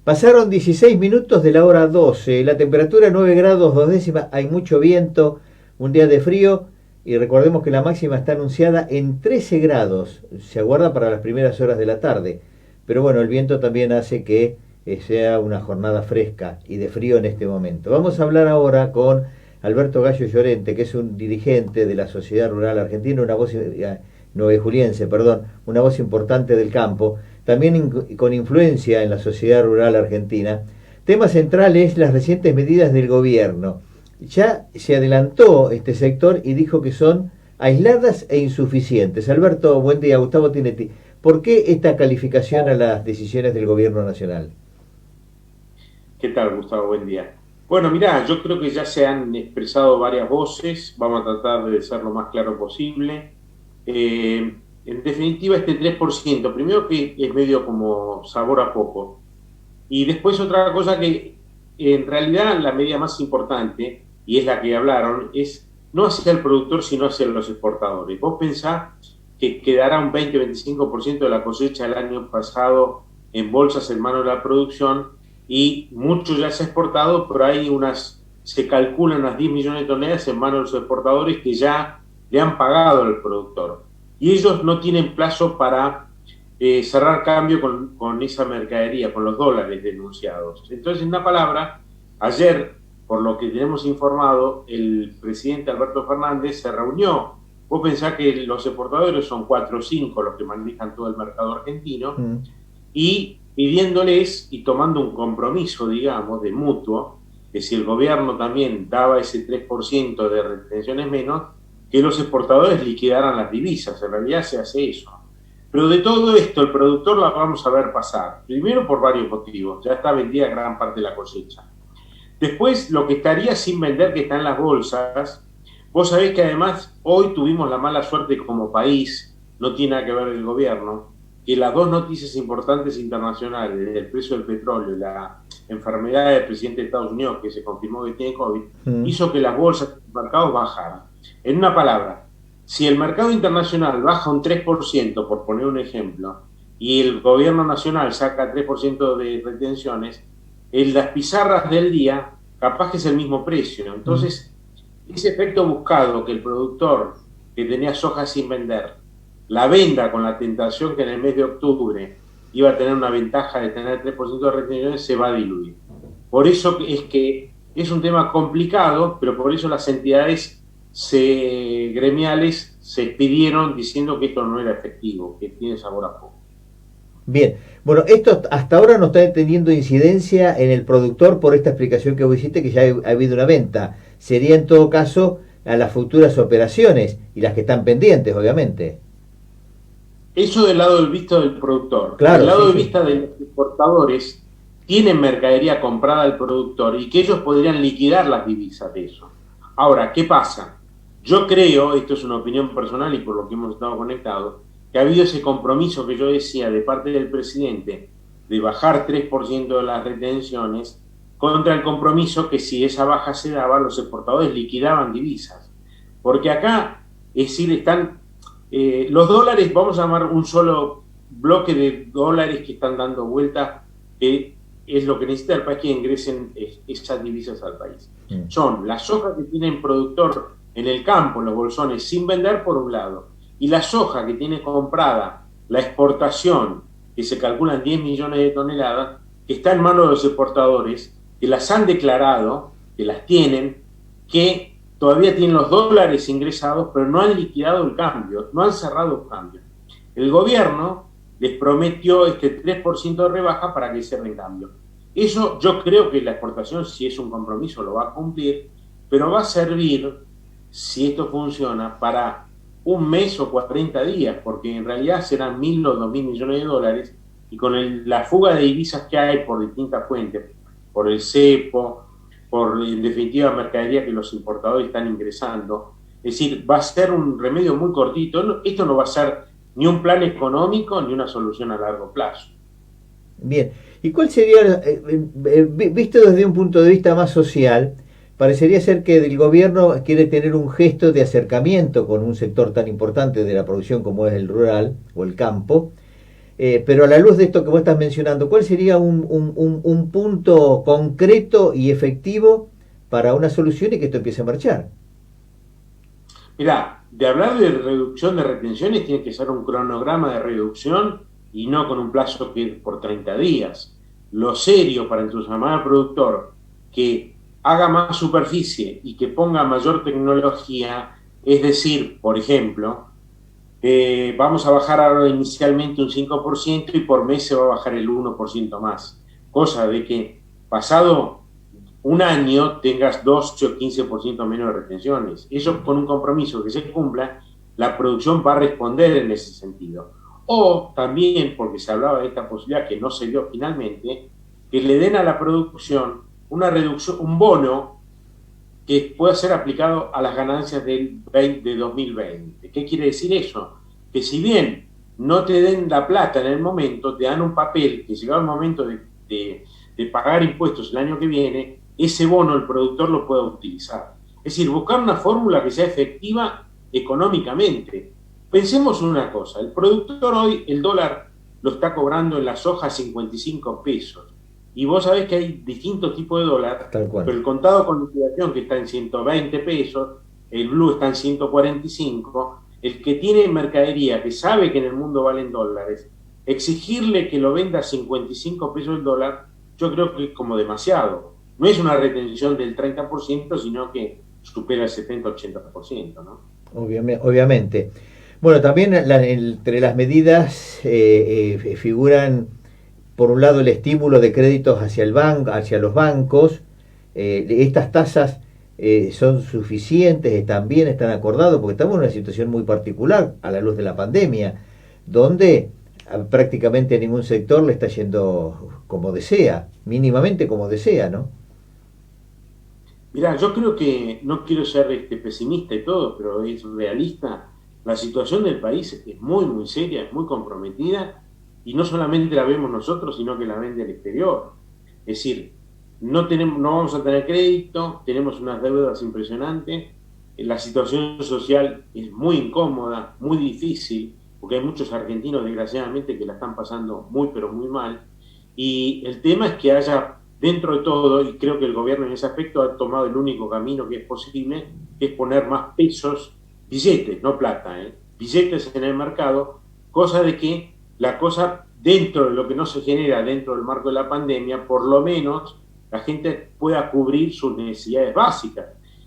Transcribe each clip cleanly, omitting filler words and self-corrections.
Pasaron 16 minutos de la hora 12, la temperatura 9 grados 2 décimas, hay mucho viento, un día de frío y recordemos que la máxima está anunciada en 13 grados, se aguarda para las primeras horas de la tarde, pero bueno, el viento también hace que sea una jornada fresca y de frío en este momento. Vamos a hablar ahora con Alberto Gallo Llorente, que es un dirigente de la Sociedad Rural Argentina, una voz nuevejuliense, perdón, una voz importante del campo, también con influencia en la sociedad rural argentina. Tema central es las recientes medidas del gobierno. Ya se adelantó este sector y dijo que son aisladas e insuficientes. Alberto, buen día. Gustavo Tinetti. ¿Por qué esta calificación a las decisiones del gobierno nacional? ¿Qué tal, Gustavo? Buen día. Bueno, mirá, yo creo que ya se han expresado varias voces, vamos a tratar de ser lo más claro posible. En definitiva, este 3%, primero que es medio como sabor a poco, y después otra cosa que en realidad la medida más importante, y es la que hablaron, es no hacia el productor, sino hacia los exportadores. Vos pensás que quedará un 20-25% de la cosecha del año pasado en bolsas en manos de la producción, y mucho ya se ha exportado, pero hay se calculan unas 10 millones de toneladas en manos de los exportadores que ya le han pagado al productor. Y ellos no tienen plazo para cerrar cambio con esa mercadería, con los dólares denunciados. Entonces, en una palabra, ayer, por lo que tenemos informado, el presidente Alberto Fernández se reunió. Vos pensás que los exportadores son 4 o 5 los que manejan todo el mercado argentino, y pidiéndoles y tomando un compromiso, digamos, de mutuo, que si el gobierno también daba ese 3% de retenciones menos, que los exportadores liquidaran las divisas. En realidad se hace eso. Pero de todo esto, el productor la vamos a ver pasar. Primero por varios motivos. Ya está vendida gran parte de la cosecha. Después, lo que estaría sin vender, que está en las bolsas. Vos sabés que además hoy tuvimos la mala suerte como país, no tiene nada que ver el gobierno, que las dos noticias importantes internacionales, el precio del petróleo y la enfermedad del presidente de Estados Unidos, que se confirmó que tiene COVID, hizo que las bolsas y los mercados bajaran. En una palabra, si el mercado internacional baja un 3%, por poner un ejemplo, y el gobierno nacional saca 3% de retenciones, en las pizarras del día capaz que es el mismo precio. Entonces, ese efecto buscado que el productor que tenía soja sin vender la venda con la tentación que en el mes de octubre iba a tener una ventaja de tener 3% de retenciones, se va a diluir. Por eso es que es un tema complicado, pero por eso las entidades gremiales se pidieron diciendo que esto no era efectivo, que tiene sabor a poco. Bien, bueno, esto hasta ahora no está teniendo incidencia en el productor por esta explicación que vos hiciste, que ya ha habido una venta. Sería en todo caso a las futuras operaciones y las que están pendientes, obviamente. Eso del lado del vista del productor. Claro, del lado sí, de sí. vista de los exportadores, tienen mercadería comprada al productor y que ellos podrían liquidar las divisas de eso. Ahora, ¿qué pasa? Yo creo, esto es una opinión personal y por lo que hemos estado conectados, que ha habido ese compromiso que yo decía de parte del presidente de bajar 3% de las retenciones contra el compromiso que si esa baja se daba, los exportadores liquidaban divisas. Porque acá, es decir, están los dólares, vamos a llamar un solo bloque de dólares que están dando vueltas, que es lo que necesita el país que ingresen esas divisas al país. Son las soja que tiene el productor en el campo, en los bolsones, sin vender por un lado, y la soja que tiene comprada la exportación, que se calculan 10 millones de toneladas, que está en manos de los exportadores, que las han declarado, que las tienen, que todavía tienen los dólares ingresados, pero no han liquidado el cambio, no han cerrado el cambio. El gobierno les prometió este 3% de rebaja para que cierren cambio. Eso yo creo que la exportación, si es un compromiso, lo va a cumplir, pero va a servir, si esto funciona, para un mes o 40 días, porque en realidad serán 1.000 o 2.000 millones de dólares, y con la fuga de divisas que hay por distintas fuentes, por el cepo, por en definitiva mercadería que los importadores están ingresando. Es decir, va a ser un remedio muy cortito. Esto no va a ser ni un plan económico ni una solución a largo plazo. Bien, ¿y cuál sería, visto desde un punto de vista más social, parecería ser que el gobierno quiere tener un gesto de acercamiento con un sector tan importante de la producción como es el rural o el campo, Pero a la luz de esto que vos estás mencionando, ¿cuál sería un punto concreto y efectivo para una solución y que esto empiece a marchar? Mirá, de hablar de reducción de retenciones tiene que ser un cronograma de reducción y no con un plazo que por 30 días. Lo serio para entusiasmar al productor que haga más superficie y que ponga mayor tecnología, es decir, por ejemplo, vamos a bajar ahora inicialmente un 5% y por mes se va a bajar el 1% más. Cosa de que pasado un año tengas 12 o 15% menos de retenciones. Eso con un compromiso que se cumpla, la producción va a responder en ese sentido. O también, porque se hablaba de esta posibilidad que no se dio finalmente, que le den a la producción una reducción, un bono que pueda ser aplicado a las ganancias de 2020. ¿Qué quiere decir eso? Que si bien no te den la plata en el momento, te dan un papel que llegado el momento de pagar impuestos el año que viene, ese bono el productor lo pueda utilizar. Es decir, buscar una fórmula que sea efectiva económicamente. Pensemos una cosa, el productor hoy, el dólar lo está cobrando en la soja 55 pesos. Y vos sabés que hay distintos tipos de dólar, Tal cual. pero el contado con liquidación que está en 120 pesos, el blue está en 145, el que tiene mercadería, que sabe que en el mundo valen dólares, exigirle que lo venda a 55 pesos el dólar, yo creo que es como demasiado. No es una retención del 30%, sino que supera el 70-80%, ¿no? Obviamente. Bueno, también entre las medidas figuran, por un lado, el estímulo de créditos hacia el banco, hacia los bancos. Estas tasas son suficientes, también están acordados, porque estamos en una situación muy particular a la luz de la pandemia, donde prácticamente a ningún sector le está yendo como desea, mínimamente como desea, ¿no? Mirá, yo creo que no quiero ser pesimista y todo, pero es realista. La situación del país es muy, muy seria, es muy comprometida y no solamente la vemos nosotros, sino que la ven del exterior. Es decir, no vamos a tener crédito, tenemos unas deudas impresionantes, la situación social es muy incómoda, muy difícil, porque hay muchos argentinos, desgraciadamente, que la están pasando muy, pero muy mal. Y el tema es que haya, dentro de todo, y creo que el gobierno en ese aspecto ha tomado el único camino que es posible, que es poner más pesos, billetes, no plata, billetes en el mercado, cosa de que la cosa, dentro de lo que no se genera dentro del marco de la pandemia, por lo menos la gente pueda cubrir sus necesidades básicas.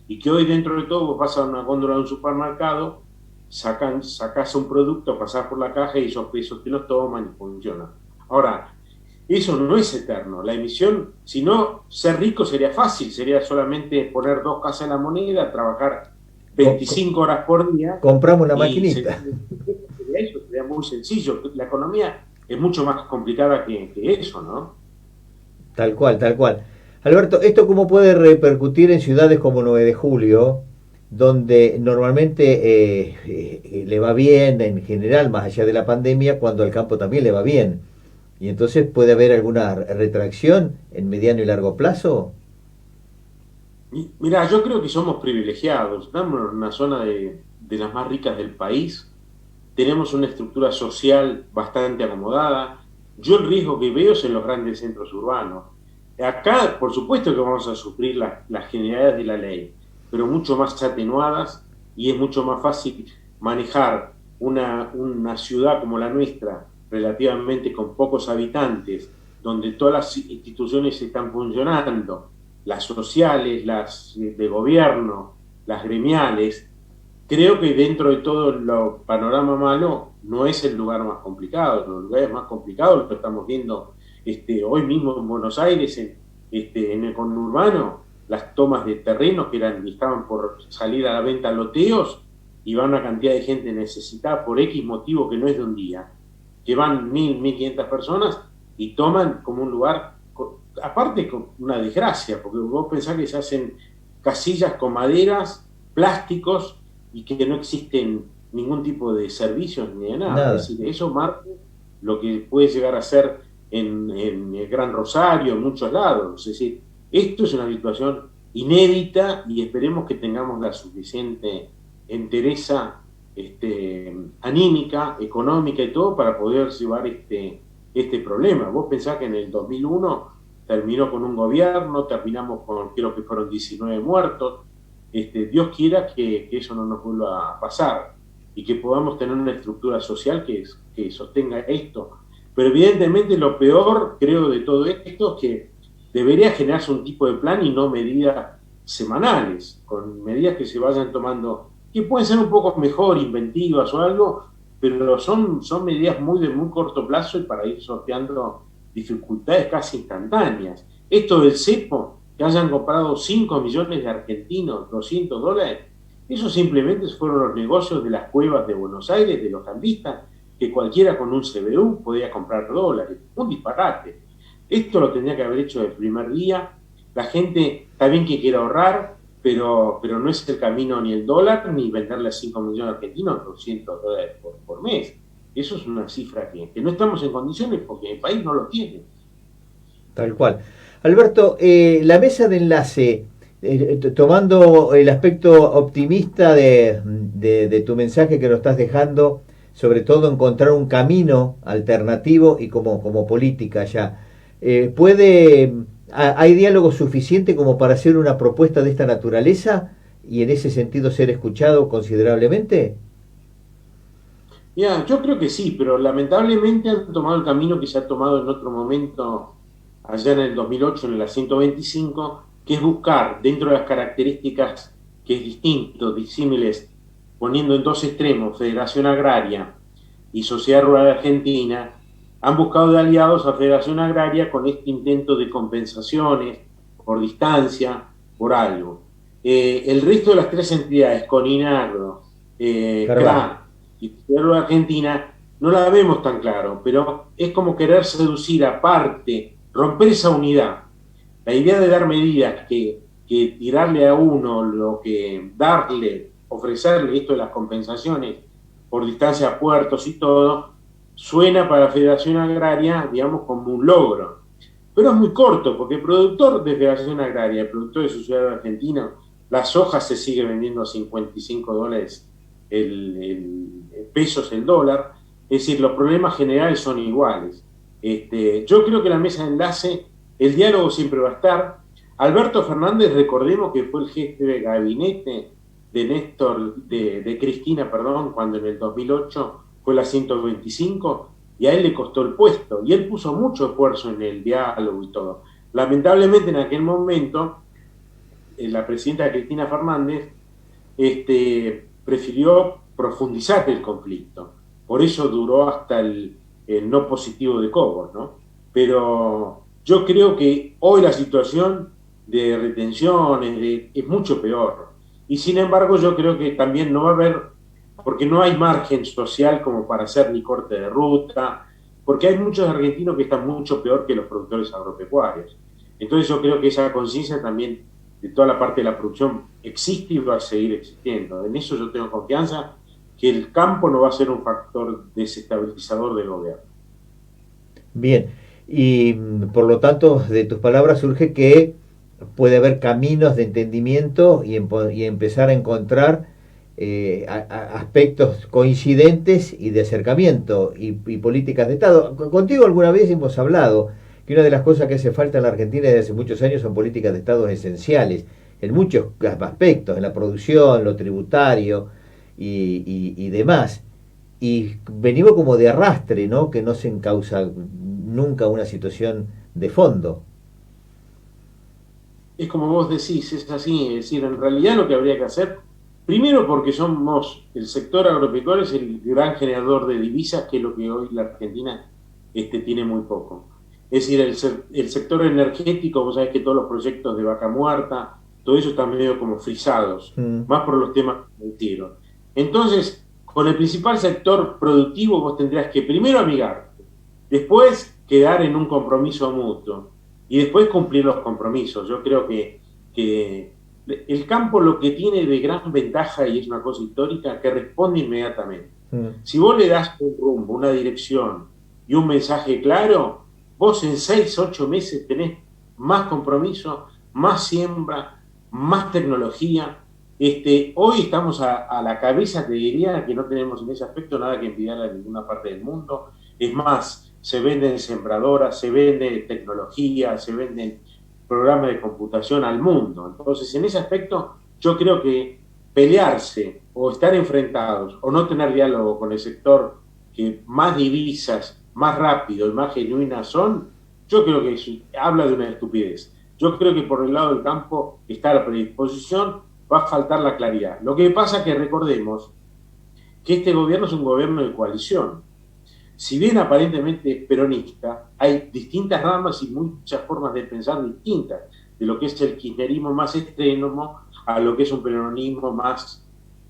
Y que hoy, dentro de todo, vos vas a una góndola de un supermercado, sacás un producto, pasás por la caja y esos pesos te los toman y funcionan. Ahora, eso no es eterno. La emisión, si no, ser rico sería fácil, sería solamente poner dos casas en la moneda, trabajar 25 horas por día Compramos una y maquinita. eso sería muy sencillo. La economía es mucho más complicada que eso, ¿no? Tal cual, tal cual. Alberto, ¿esto cómo puede repercutir en ciudades como 9 de Julio, donde normalmente le va bien en general, más allá de la pandemia, cuando al campo también le va bien? Y entonces puede haber alguna retracción en mediano y largo plazo. Mira, yo creo que somos privilegiados. Estamos en una zona de las más ricas del país. Tenemos una estructura social bastante acomodada. Yo el riesgo que veo es en los grandes centros urbanos. Acá, por supuesto que vamos a sufrir las generalidades de la ley, pero mucho más atenuadas y es mucho más fácil manejar una ciudad como la nuestra, relativamente con pocos habitantes, donde todas las instituciones están funcionando, las sociales, las de gobierno, las gremiales. Creo que dentro de todo el panorama malo no es el lugar más complicado. Los lugares más complicados lo estamos viendo hoy mismo en Buenos Aires, en el conurbano, las tomas de terrenos que estaban por salir a la venta loteos y va una cantidad de gente necesitada por X motivo que no es de un día, que van 1.000, 1.500 personas y toman como un lugar, aparte con una desgracia, porque vos pensás que se hacen casillas con maderas, plásticos, y que no existen ningún tipo de servicios ni de nada. Nada. Es decir, eso marca lo que puede llegar a ser en el Gran Rosario, en muchos lados. Es decir, esto es una situación inédita y esperemos que tengamos la suficiente entereza anímica, económica y todo para poder llevar este problema. Vos pensás que en el 2001 terminó con un gobierno, terminamos con, creo que fueron 19 muertos. Dios quiera que eso no nos vuelva a pasar y que podamos tener una estructura social que sostenga esto. Pero evidentemente lo peor, creo, de todo esto es que debería generarse un tipo de plan y no medidas semanales, con medidas que se vayan tomando, que pueden ser un poco mejor, inventivas o algo, pero son medidas de muy corto plazo y para ir sorteando dificultades casi instantáneas. Esto del cepo, que hayan comprado 5 millones de argentinos, $200, eso simplemente fueron los negocios de las cuevas de Buenos Aires, de los cambistas, que cualquiera con un CBU podía comprar dólares. Un disparate. Esto lo tendría que haber hecho el primer día. La gente está bien que quiera ahorrar, pero no es el camino ni el dólar, ni venderle a 5 millones de argentinos $200 por mes. Eso es una cifra que no estamos en condiciones porque el país no lo tiene. Tal cual. Alberto, la mesa de enlace, tomando el aspecto optimista de tu mensaje que nos estás dejando, sobre todo encontrar un camino alternativo y como política ya, ¿hay diálogo suficiente como para hacer una propuesta de esta naturaleza y en ese sentido ser escuchado considerablemente? Ya, yo creo que sí, pero lamentablemente han tomado el camino que se ha tomado en otro momento, allá en el 2008, en la 125, que es buscar, dentro de las características que es distinto, disímiles, poniendo en dos extremos, Federación Agraria y Sociedad Rural Argentina, han buscado de aliados a Federación Agraria con este intento de compensaciones por distancia, por algo. El resto de las tres entidades, Coninagro, CRA y Sociedad Rural Argentina, no la vemos tan claro, pero es como querer seducir aparte, romper esa unidad. La idea de dar medidas que tirarle a uno lo que darle, ofrecerle esto de las compensaciones por distancia a puertos y todo, suena para la Federación Agraria, digamos, como un logro. Pero es muy corto, porque el productor de Federación Agraria, el productor de Sociedad Argentina, la soja se sigue vendiendo a $55 pesos el dólar, es decir, los problemas generales son iguales. Yo creo que la mesa de enlace, el diálogo siempre va a estar. Alberto Fernández, recordemos que fue el jefe de gabinete de Cristina, cuando en el 2008 fue la 125, y a él le costó el puesto, y él puso mucho esfuerzo en el diálogo y todo. Lamentablemente en aquel momento, la presidenta Cristina Fernández prefirió profundizar el conflicto. Por eso duró hasta el no positivo de Cobos, ¿no? Pero yo creo que hoy la situación de retenciones es mucho peor. Y sin embargo yo creo que también no va a haber, porque no hay margen social como para hacer ni corte de ruta, porque hay muchos argentinos que están mucho peor que los productores agropecuarios. Entonces yo creo que esa conciencia también de toda la parte de la producción existe y va a seguir existiendo. En eso yo tengo confianza que el campo no va a ser un factor desestabilizador del gobierno. Bien, y por lo tanto de tus palabras surge que puede haber caminos de entendimiento y empezar a encontrar aspectos coincidentes y de acercamiento y políticas de Estado. Contigo alguna vez hemos hablado que una de las cosas que hace falta en la Argentina desde hace muchos años son políticas de Estado esenciales, en muchos aspectos, en la producción, lo tributario y demás. Y venimos como de arrastre, ¿no? Que no se encausa nunca una situación de fondo. Es como vos decís, es así, es decir, en realidad lo que habría que hacer, primero porque el sector agropecuario es el gran generador de divisas, que es lo que hoy la Argentina tiene muy poco. Es decir, el sector energético, vos sabés que todos los proyectos de Vaca Muerta, todo eso está medio como frisados, más por los temas financieros. Entonces, con el principal sector productivo vos tendrías que primero amigarte, después quedar en un compromiso mutuo y después cumplir los compromisos. Yo creo que el campo lo que tiene de gran ventaja, y es una cosa histórica, que responde inmediatamente. Si vos le das un rumbo, una dirección y un mensaje claro, vos en 6, 8 meses tenés más compromiso, más siembra, más tecnología, Hoy estamos a la cabeza, te diría, que no tenemos en ese aspecto nada que envidiar a ninguna parte del mundo. Es más, se venden sembradoras, se vende tecnología, se venden programas de computación al mundo. Entonces, en ese aspecto, yo creo que pelearse o estar enfrentados o no tener diálogo con el sector que más divisas, más rápido y más genuinas son, yo creo que eso habla de una estupidez. Yo creo que por el lado del campo está la predisposición, va a faltar la claridad. Lo que pasa es que recordemos que este gobierno es un gobierno de coalición. Si bien aparentemente es peronista, hay distintas ramas y muchas formas de pensar distintas, de lo que es el kirchnerismo más extremo a lo que es un peronismo más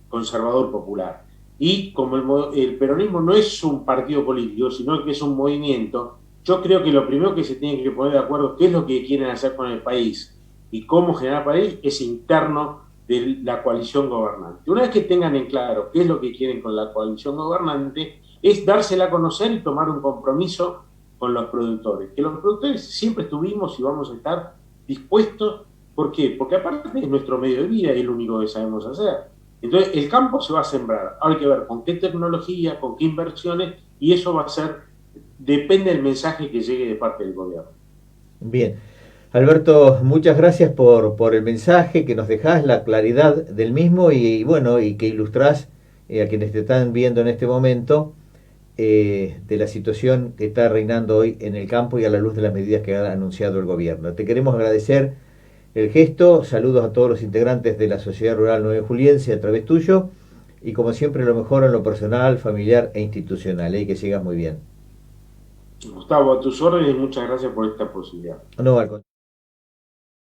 conservador popular. Y como el peronismo no es un partido político, sino que es un movimiento, yo creo que lo primero que se tiene que poner de acuerdo qué es lo que quieren hacer con el país y cómo generar país es interno de la coalición gobernante. Una vez que tengan en claro qué es lo que quieren con la coalición gobernante, es dársela a conocer y tomar un compromiso con los productores. Que los productores siempre estuvimos y vamos a estar dispuestos. ¿Por qué? Porque aparte es nuestro medio de vida y es lo único que sabemos hacer. Entonces, el campo se va a sembrar. Ahora hay que ver con qué tecnología, con qué inversiones, y eso va a ser, depende del mensaje que llegue de parte del gobierno. Bien. Alberto, muchas gracias por el mensaje que nos dejás, la claridad del mismo y bueno, y que ilustrás a quienes te están viendo en este momento de la situación que está reinando hoy en el campo y a la luz de las medidas que ha anunciado el gobierno. Te queremos agradecer el gesto, saludos a todos los integrantes de la Sociedad Rural 9 Juliense a través tuyo y como siempre lo mejor en lo personal, familiar e institucional. Que sigas muy bien. Gustavo, a tus órdenes y muchas gracias por esta posibilidad. No, al